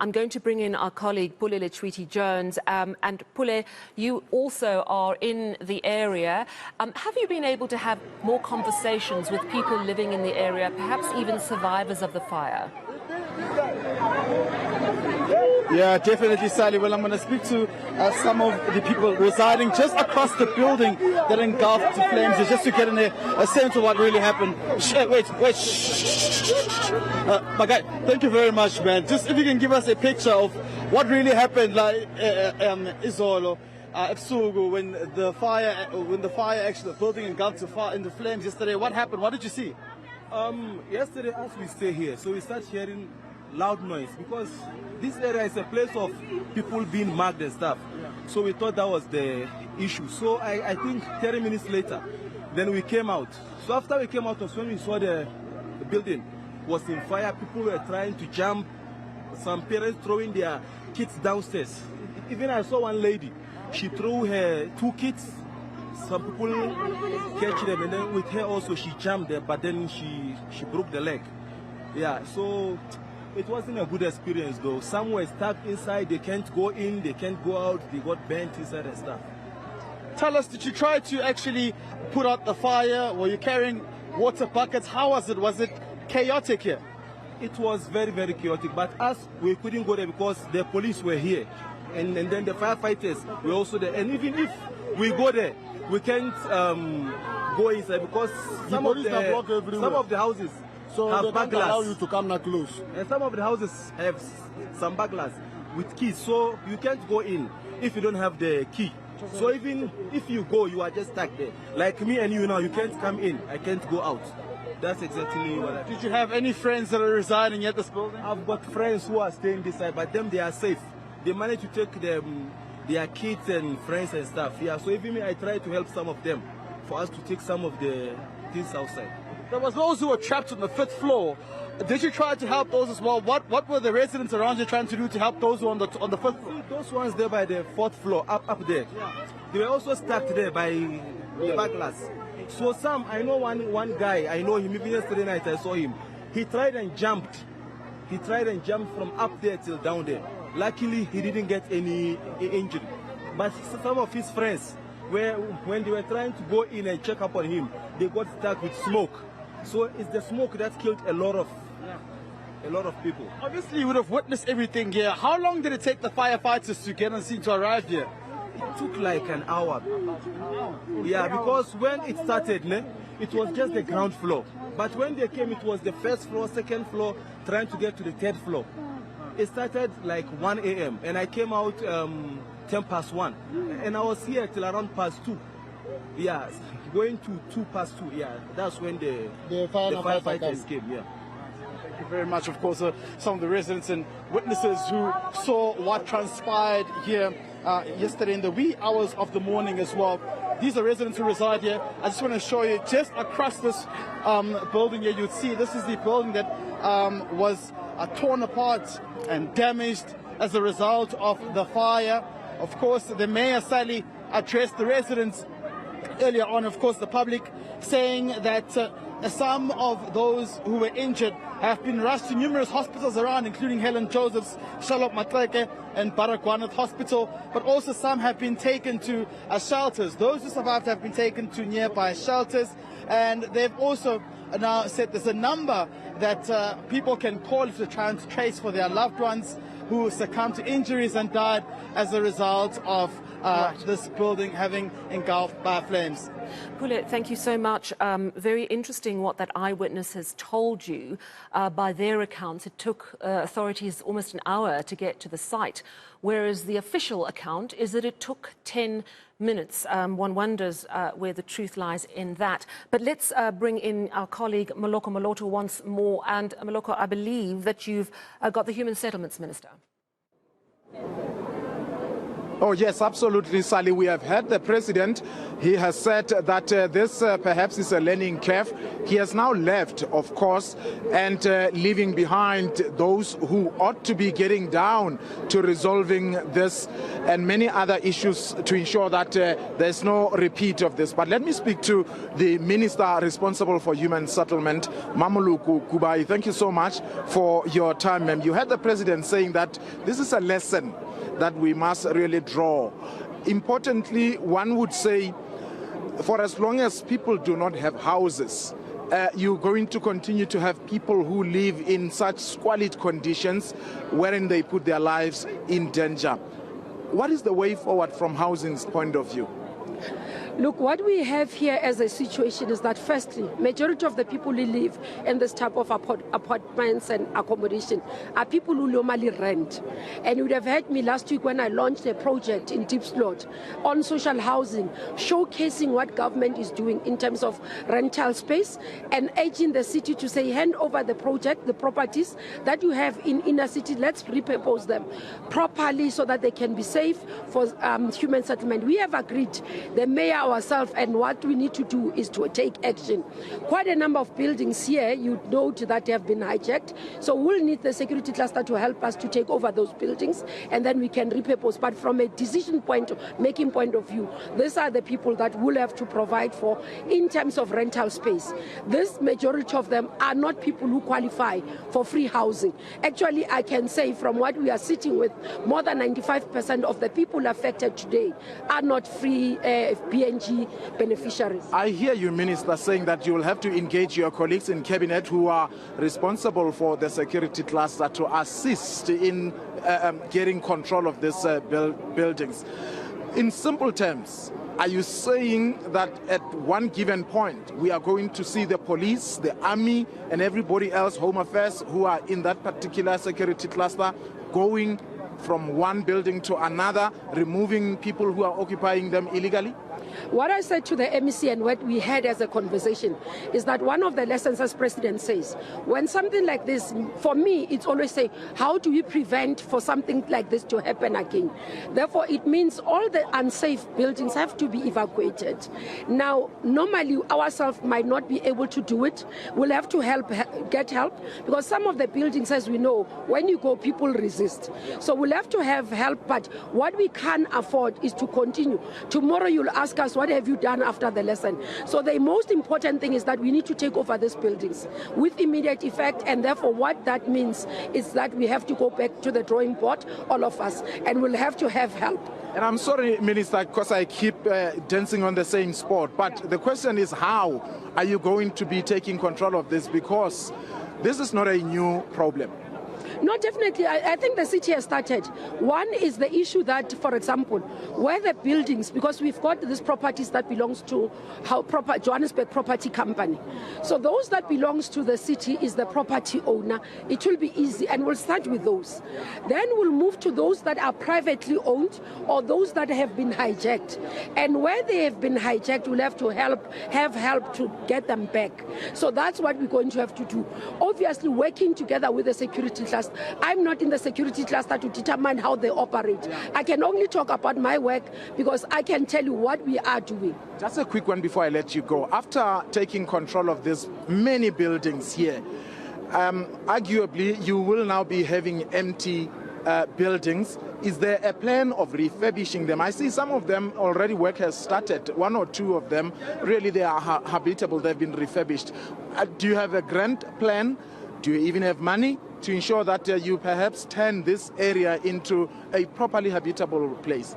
I'm going to bring in our colleague Pule Tweety-Jones. And Pule, you also are in the area. Have you been able to have more conversations with people living in the area, perhaps even survivors of the fire? Yeah, definitely, Sally. Well, I'm going to speak to some of the people residing just across the building that engulfed the flames, just to get a sense of what really happened. Wait. My guy, thank you very much, man. Just if you can give us a picture of what really happened, like Izolo, Ebusuku, when the fire actually, the building engulfed into flames yesterday. What happened? What did you see? Yesterday, as we stay here, so we start hearing loud noise because this area is a place of people being mugged and stuff. Yeah. So we thought that was the issue. So I think 30 minutes later, then we came out. So after we came out was when we saw the building was in fire. People were trying to jump. Some parents throwing their kids downstairs. Even I saw one lady. She threw her 2 kids. Some people catch them, and then with her also she jumped there, but then she broke the leg. Yeah, so it wasn't a good experience though. Some were stuck inside, they can't go in, they can't go out, they got burnt inside and stuff. Tell us, did you try to actually put out the fire? Were you carrying water buckets? How was it? Was it chaotic here? It was very, very chaotic, but us, we couldn't go there because the police were here. And then the firefighters were also there. And even if we go there, we can't go inside because some of the houses have burglars. Allow you to come that close. And some of the houses have some burglars with keys, so you can't go in if you don't have the key. So even if you go, you are just stuck there. Like me and you now, you can't come in. I can't go out. That's exactly what I did. Did you have any friends that are residing at this building? I've got friends who are staying this side, but them, they are safe. They managed to take them, their kids and friends and stuff. Yeah, so even me, I tried to help some of them for us to take some of the things outside. There was those who were trapped on the 5th floor. Did you try to help those as well? What were the residents around you trying to do to help those who are on the 5th floor? Those ones there by the 4th floor, up there. Yeah. They were also stuck there by the burglars. So some, I know one guy, I know him, even yesterday night I saw him. He tried and jumped. He tried and jumped from up there till down there. Luckily, he didn't get any injury. But some of his friends, when they were trying to go in and check up on him, they got stuck with smoke. So it's the smoke that killed a lot of people. Obviously, you would have witnessed everything here. How long did it take the firefighters to get on scene to arrive here? It took like an hour. Yeah, because when it started, it was just the ground floor. But when they came, it was the 1st floor, 2nd floor, trying to get to the 3rd floor. It started like 1 a.m. and I came out 10 past 1. And I was here till around past 2. Yeah, going to 2 past 2. Yeah, that's when the firefighters came. Yeah. Thank you very much. Of course, some of the residents and witnesses who saw what transpired here yesterday in the wee hours of the morning as well. These are residents who reside here. I just want to show you just across this building here. You'd see this is the building that was torn apart and damaged as a result of the fire. Of course, the mayor Sally addressed the residents earlier on, of course, the public, saying that some of those who were injured have been rushed to numerous hospitals around, including Helen Joseph's, Charlotte Matleke and Baragwanath Hospital, but also some have been taken to shelters. Those who survived have been taken to nearby shelters, and they've also now said there's a number that people can call if they're trying to trace for their loved ones who succumbed to injuries and died as a result of this building having engulfed by flames. Pule, thank you so much. Very interesting what that eyewitness has told you. By their accounts, it took authorities almost an hour to get to the site, whereas the official account is that it took 10 minutes. One wonders where the truth lies in that. But let's bring in our colleague Moloko Moloto once more. And Moloko, I believe that you've got the Human Settlements Minister. Oh, yes, absolutely, Sally. We have heard the president. He has said that this perhaps is a learning curve. He has now left, of course, and leaving behind those who ought to be getting down to resolving this and many other issues to ensure that there's no repeat of this. But let me speak to the minister responsible for human settlement, Mamuluku Kubai. Thank you so much for your time, ma'am. You heard the president saying that this is a lesson that we must really draw. Importantly, one would say, for as long as people do not have houses, you're going to continue to have people who live in such squalid conditions wherein they put their lives in danger. What is the way forward from housing's point of view? Look, what we have here as a situation is that firstly, majority of the people who live in this type of apartments and accommodation are people who normally rent. And you would have heard me last week when I launched a project in Diepsloot on social housing, showcasing what government is doing in terms of rental space and urging the city to say, hand over the project, the properties that you have in inner city, let's repurpose them properly so that they can be safe for human settlement. We have agreed, the mayor, ourselves, and what we need to do is to take action. Quite a number of buildings here, you note that they have been hijacked, so we'll need the security cluster to help us to take over those buildings, and then we can repurpose. But from a making point of view, these are the people that will have to provide for in terms of rental space. This majority of them are not people who qualify for free housing. Actually, I can say from what we are sitting with, more than 95% of the people affected today are not free PNG beneficiaries. I hear you, Minister, saying that you will have to engage your colleagues in Cabinet who are responsible for the security cluster to assist in getting control of these buildings. In simple terms, are you saying that at one given point we are going to see the police, the army, and everybody else, Home Affairs, who are in that particular security cluster, going from one building to another, removing people who are occupying them illegally? What I said to the MEC and what we had as a conversation is that one of the lessons, as President says, when something like this, for me, it's always say, how do we prevent for something like this to happen again? Therefore, it means all the unsafe buildings have to be evacuated. Now, normally, ourselves might not be able to do it. We'll have to get help, because some of the buildings, as we know, when you go, people resist. So we'll have to have help, but what we can't afford is to continue. Tomorrow, you'll ask us, what have you done after the lesson? So the most important thing is that we need to take over these buildings with immediate effect, and therefore what that means is that we have to go back to the drawing board, all of us, and we'll have to have help. And I'm sorry, Minister, because I keep dancing on the same spot, but the question is, how are you going to be taking control of this? Because this is not a new problem. No, definitely. I think the city has started. One is the issue that, for example, where the buildings, because we've got these properties that belongs to Johannesburg Property Company. So those that belongs to the city is the property owner. It will be easy, and we'll start with those. Then we'll move to those that are privately owned or those that have been hijacked. And where they have been hijacked, we'll have to have help to get them back. So that's what we're going to have to do. Obviously, working together with the security cluster. I'm not in the security cluster to determine how they operate. I can only talk about my work because I can tell you what we are doing. Just a quick one before I let you go. After taking control of these many buildings here, arguably you will now be having empty buildings. Is there a plan of refurbishing them? I see some of them already work has started. One or two of them, really they are habitable, they've been refurbished. Do you have a grand plan? Do you even have money to ensure that you perhaps turn this area into a properly habitable place?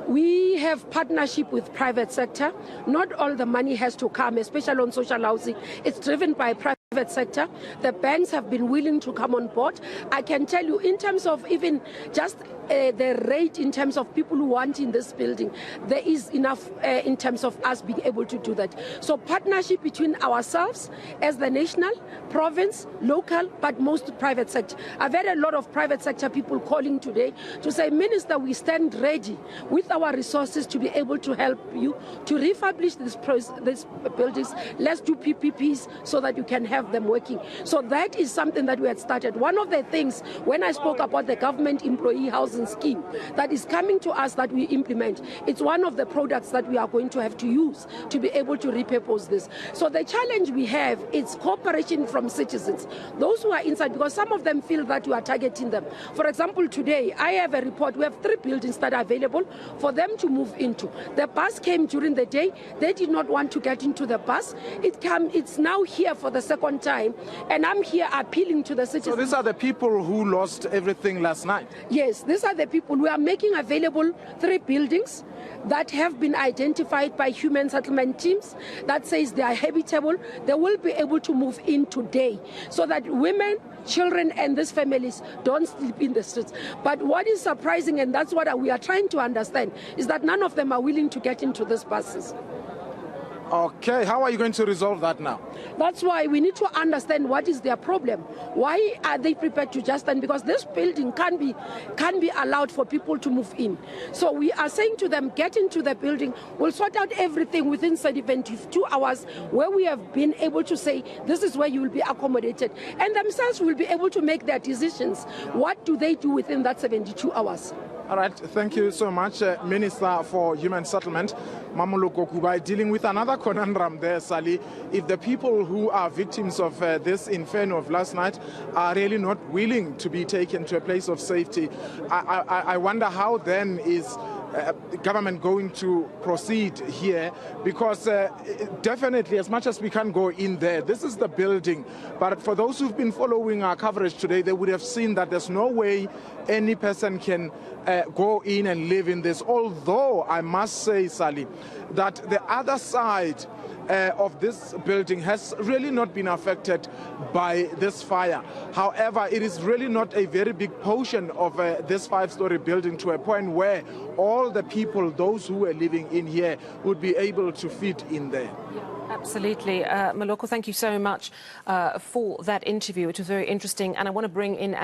We have partnership with private sector. Not all the money has to come, especially on social housing. It's driven by private sector. The banks have been willing to come on board. I can tell you, in terms of even just the rate in terms of people who want in this building, there is enough in terms of us being able to do that. So partnership between ourselves as the national, province, local, but most private sector. I've had a lot of private sector people calling today to say, Minister, we stand ready with our resources to be able to help you to refurbish these buildings. Let's do PPPs so that you can have have them working. So that is something that we had started. One of the things, when I spoke about the government employee housing scheme that is coming to us that we implement, it's one of the products that we are going to have to use to be able to repurpose this. So the challenge we have is cooperation from citizens, those who are inside, because some of them feel that you are targeting them. For example, today I have a report. We have 3 buildings that are available for them to move into. The bus came during the day. They did not want to get into the bus. It's now here for the second time, and I'm here appealing to the citizens. So these are the people who lost everything last night? Yes, these are the people. We are making available 3 buildings that have been identified by human settlement teams that says they are habitable. They will be able to move in today so that women, children and these families don't sleep in the streets. But what is surprising, and that's what we are trying to understand, is that none of them are willing to get into these buses. Okay, how are you going to resolve that now? That's why we need to understand what is their problem. Why are they prepared to just stand? Because this building can't be allowed for people to move in. So we are saying to them, get into the building. We'll sort out everything within 72 hours, where we have been able to say, this is where you will be accommodated. And themselves will be able to make their decisions. What do they do within that 72 hours? All right, thank you so much, Minister for Human Settlement, Mamoloko Kubai, dealing with another conundrum there, Sally. If the people who are victims of this inferno of last night are really not willing to be taken to a place of safety, I wonder how then is government going to proceed here, because definitely, as much as we can go in there, this is the building. But for those who've been following our coverage today, they would have seen that there's no way any person can go in and live in this. Although I must say, Sally, that the other side of this building has really not been affected by this fire. However, it is really not a very big portion of this 5-story building, to a point where all the people, those who are living in here, would be able to fit in there. Absolutely. Moloko, thank you so much for that interview. It was very interesting. And I want to bring in